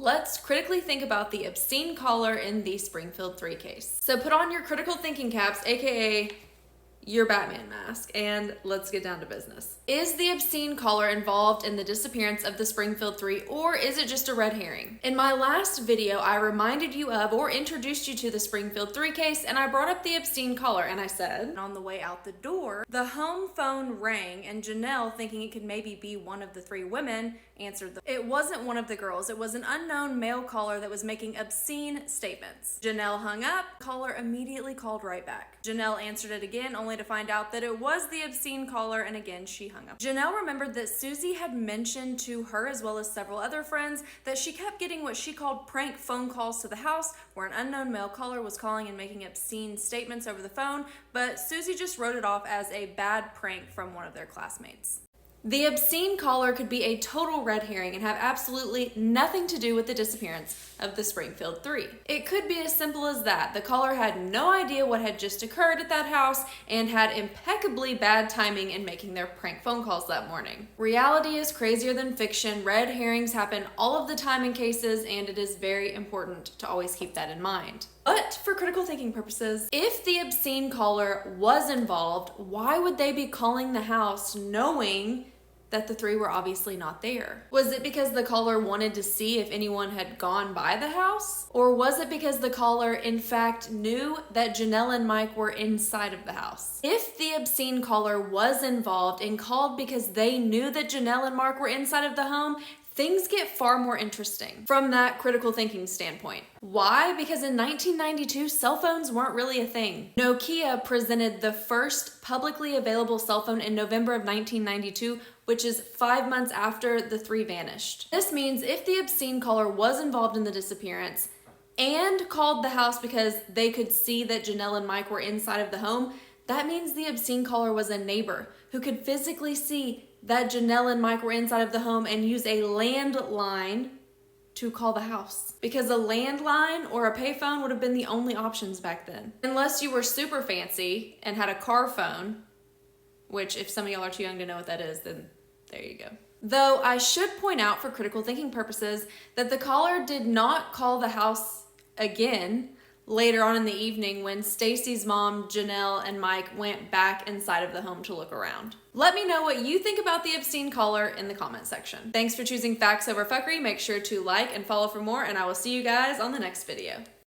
Let's critically think about the obscene caller in the Springfield 3 case. So put on your critical thinking caps, aka your Batman mask, and let's get down to business. Is the obscene caller involved in the disappearance of the Springfield 3, or is it just a red herring? In my last video, I reminded you of or introduced you to the Springfield 3 case, and I brought up the obscene caller, and I said, on the way out the door, the home phone rang, and Janelle, thinking it could maybe be one of the 3 women, answered It wasn't one of the girls. It was an unknown male caller that was making obscene statements. Janelle hung up. Caller immediately called right back. Janelle answered it again, only to find out that it was the obscene caller, and again she hung up. Janelle remembered that Susie had mentioned to her, as well as several other friends, that she kept getting what she called prank phone calls to the house, where an unknown male caller was calling and making obscene statements over the phone, but Susie just wrote it off as a bad prank from one of their classmates. The obscene caller could be a total red herring and have absolutely nothing to do with the disappearance of the Springfield 3. It could be as simple as that. The caller had no idea what had just occurred at that house and had impeccably bad timing in making their prank phone calls that morning. Reality is crazier than fiction. Red herrings happen all of the time in cases, and it is very important to always keep that in mind. But for critical thinking purposes, if the obscene caller was involved, why would they be calling the house knowing that the 3 were obviously not there? Was it because the caller wanted to see if anyone had gone by the house? Or was it because the caller in fact knew that Janelle and Mike were inside of the house? If the obscene caller was involved and called because they knew that Janelle and Mark were inside of the home, things get far more interesting from that critical thinking standpoint. Why? Because in 1992, cell phones weren't really a thing. Nokia presented the first publicly available cell phone in November of 1992, which is 5 months after the 3 vanished. This means if the obscene caller was involved in the disappearance and called the house because they could see that Janelle and Mike were inside of the home, that means the obscene caller was a neighbor who could physically see that Janelle and Mike were inside of the home and use a landline to call the house. Because a landline or a payphone would have been the only options back then. Unless you were super fancy and had a car phone, which if some of y'all are too young to know what that is, then there you go. Though I should point out for critical thinking purposes that the caller did not call the house again later on in the evening when Stacy's mom, Janelle, and Mike went back inside of the home to look around. Let me know what you think about the obscene caller in the comment section. Thanks for choosing facts over fuckery. Make sure to like and follow for more, and I will see you guys on the next video.